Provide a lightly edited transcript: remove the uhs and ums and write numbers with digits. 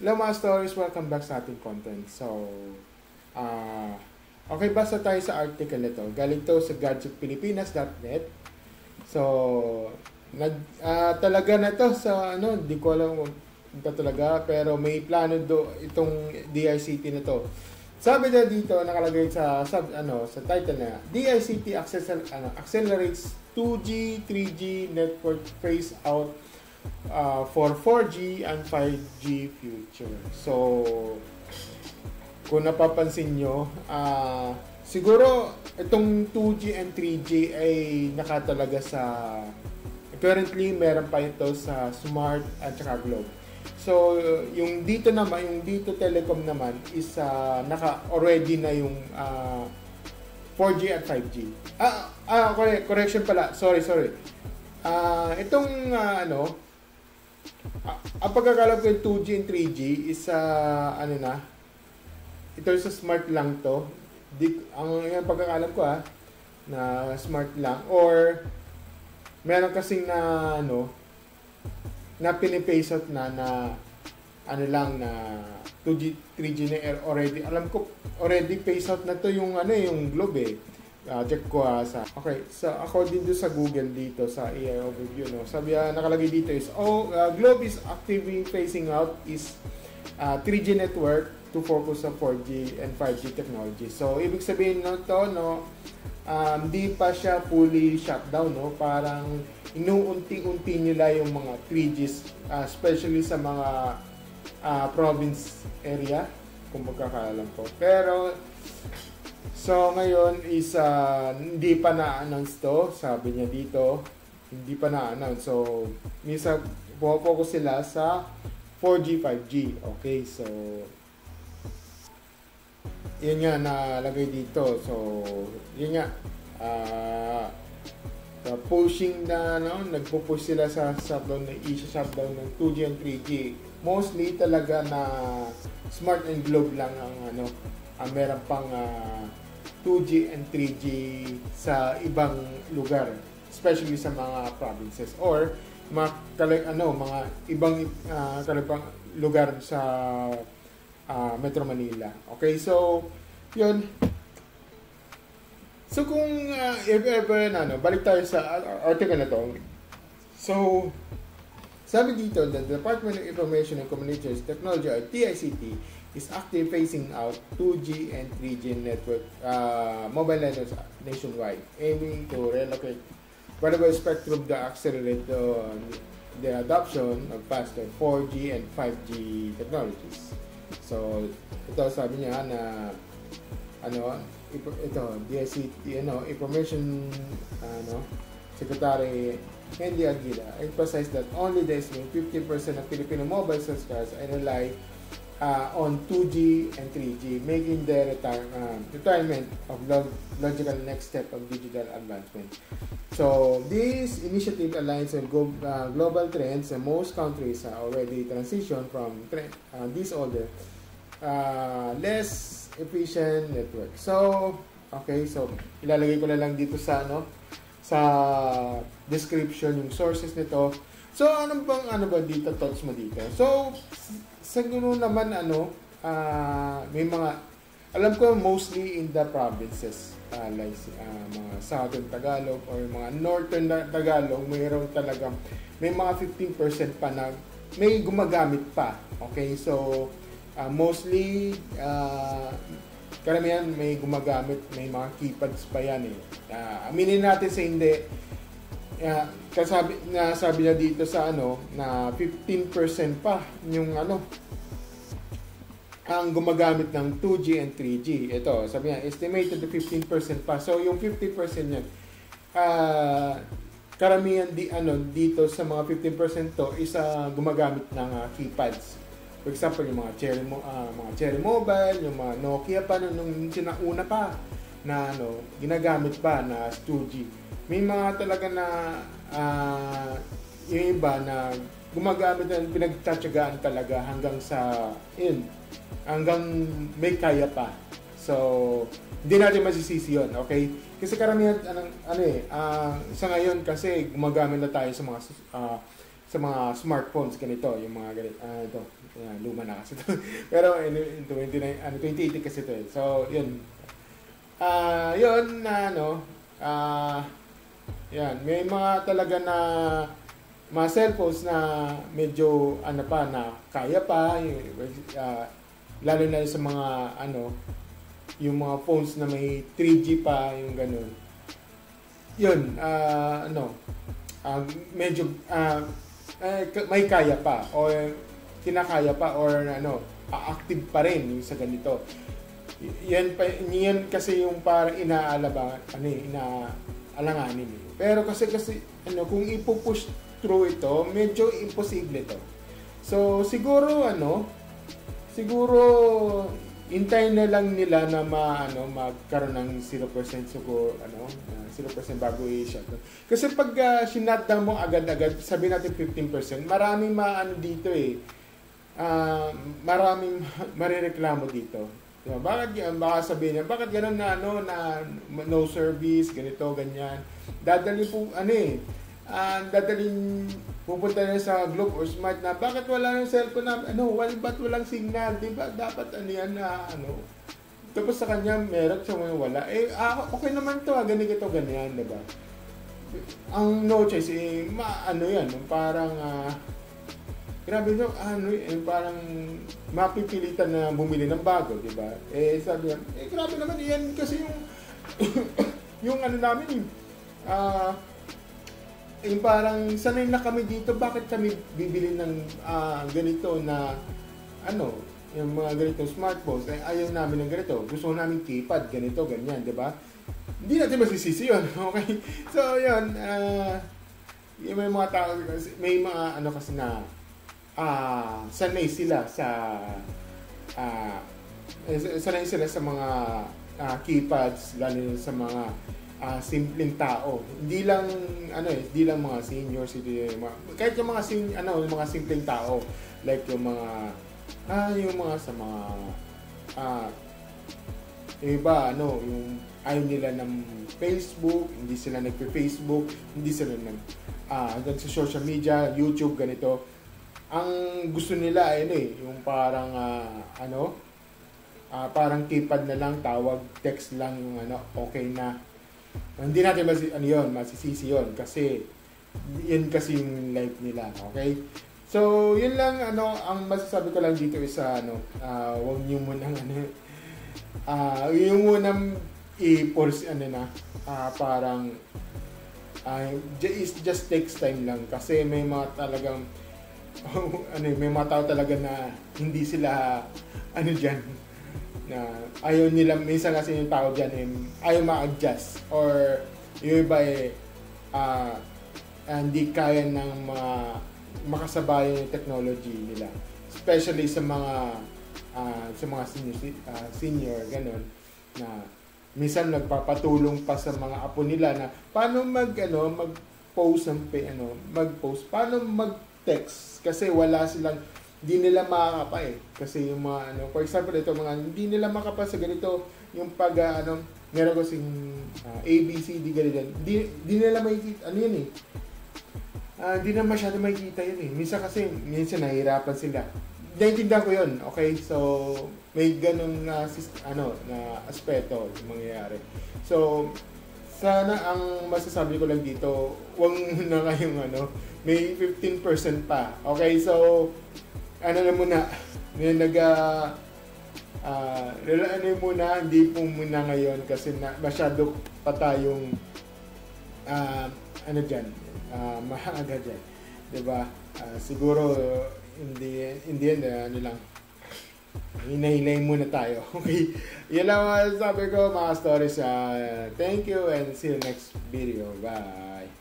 Hello mga stories, welcome back sa ating content. So, okay, basta tayo sa article nito. Galing to sa gadgetpilipinas.net. So, talaga na to sa di ko alam kung ito talaga, pero may plano itong DICT na to. Sabi na dito, nakalagay sa sa title na DICT accelerates 2G, 3G network phase out for 4G and 5G future. So, kung napapansin nyo, siguro itong 2G and 3G ay nakatalaga sa currently meron pa ito sa Smart at saka Globe. So, yung dito naman, yung dito Telecom naman is naka-already na yung 4G at 5G. Correction pala. Sorry. Itong ang pagkakalam ko yung 2G and 3G is ito sa Smart lang to. Ang pagkakalam ko na Smart lang or meron kasing na pinipace out na 2G, 3G na already. Alam ko already pace out na to yung yung Globe eh. Check ko okay, so according to sa Google dito sa AI overview sabi nakalagay dito is Globe is actively phasing out is 3G network to focus on 4G and 5G technology. So ibig sabihin hindi pa siya fully shut down parang inuunti-unti nila yung mga 3Gs especially sa mga province area kung magkakaalam ko. Pero so ngayon is hindi pa na-announce to, sabi niya dito, hindi pa na-announce. So misa focus sila sa 4G, 5G. Okay, so yun nga nalagay dito. So yun nga pushing nagpo-push sila sa shutdown shutdown ng 2G and 3G. Mostly talaga na Smart and Globe lang ang meron pang 2G and 3G sa ibang lugar, especially sa mga provinces or mga ibang kalibang lugar sa Metro Manila. Okay, so yun. So kung if ever balik tayo sa article na to. So sabi dito, the Department of Information and Communications Technology or DICT is actively phasing out 2G and 3G network mobile networks nationwide, aiming to relocate valuable spectrum to accelerate the adoption of faster 4G and 5G technologies. So ito sabi niya na ito DICT Information Secretary Henry Aguila emphasized that only the estimated 50% of Filipino mobile subscribers rely on 2G and 3G, making the retirement of logical next step of digital advancement. So this initiative aligns with global trends, and most countries already transitioned from this older, less efficient network. So okay, so ilalagay ko na lang dito sa description yung sources nito. So ano ba dito, thoughts mo dito? So siguro naman may mga alam ko mostly in the provinces like mga Southern Tagalog or mga Northern Tagalog, mayroon talagang may mga 15% pa na may gumagamit pa. Okay, so mostly karamihan may gumagamit, may mga keypads pa yan aminin natin sa hindi. Sabi na dito sa na 15% pa yung ang gumagamit ng 2G and 3G. Ito, sabi niya, estimated 15% pa. So yung 50% yan, karamihan dito sa mga 15% to is gumagamit ng keypads. For example, yung mga Cherry Mobile, yung mga Nokia pa nung sinauna pa na ginagamit pa na 2G. May mga talaga na yung iba na gumagamit na pinagtatsagaan talaga hanggang hanggang may kaya pa. So hindi natin masisisi yun, okay? Kasi karamihan sa ngayon kasi gumagamit na tayo sa mga sa mga smartphones ganito, yung mga ganito, ito, luma na kasi ito. Pero in 2080 kasi ito eh. So, yun. Yun na yan, may mga talaga na mga cellphones na medyo pa na kaya pa lalo na sa mga yung mga phones na may 3G pa, yung ganun. Yun, medyo may kaya pa or kinakaya pa or active pa rin yung sa ganito. Yan kasi yung parang inaalanganin. Pero kasi kung ipupush through ito, medyo imposible ito. So siguro hintayin na lang nila na magkaroon ng 0% siguro 0% bago i-shut down. Kasi pag sinatdown mo agad-agad, sabi natin 15%, maraming dito maraming marireklamo dito. Diba? Baka sabihin niya, bakit gano'n na no service, ganito, ganyan. Dadalhin pupunta na sa Globe or Smart na bakit wala ng cellphone na ba't walang signal, di ba? Dapat tapos sa kanya meron siya wala. Okay naman to, ganito, ganyan, di ba? Ang no choice yan, parang grabe parang mapipilitan na bumili ng bago, di ba? Sabi niya, grabe naman yan kasi yung yung namin yung parang sanay na kami dito, bakit kami bibili ng ganito na yung mga ganitong smartphones, ayaw namin ng ganito, gusto namin keypad, ganito, ganyan, di ba? Hindi natin masisisi yun, okay? So yun, yung may mga tao, may mga kasi na sanay sila sa mga keypads, lalo sa mga simpleng tao. Hindi lang mga seniors, kahit yung mga mga simpleng tao, like yung mga sa mga yung iba yung ayaw nila ng Facebook, hindi sila nagpe-Facebook, hindi sila sa social media, YouTube, ganito. Ang gusto nila yung parang parang keypad na lang, tawag, text lang, yung okay na. Hindi natin masisisi yun kasi yun kasi yung life nila, okay? So, yun lang ang masasabi ko lang dito is wag niyo munang yung munang i-force parang it just takes time lang kasi may mga talagang may mga tao talaga na hindi sila diyan na ayaw nila, minsan kasi yung tao dyan ayaw ma-adjust or yung iba hindi kaya ng makasabay yung technology nila, especially sa mga senior ganun, na minsan nagpapatulong pa sa mga apo nila na paano mag-post mag-post, paano mag-text kasi wala silang, hindi nila makakapa kasi yung mga for example ito mga hindi nila makapa sa ganito yung pag meron ko sing ABCD ganito, hindi nila makikita hindi na masyado makikita yun minsan nahihirapan sila. Naintindihan ko yun, okay? So may ganun na aspeto yung mangyayari. So sana ang masasabi ko lang dito, wag na kayong may 15% pa. Okay, so na muna, muna, hindi po muna ngayon kasi masyado pa tayong maaga dyan, diba? Siguro hindi lang hinay muna tayo. Okay, yun lang sabi ko mga stories. Thank you and see you next video. Bye.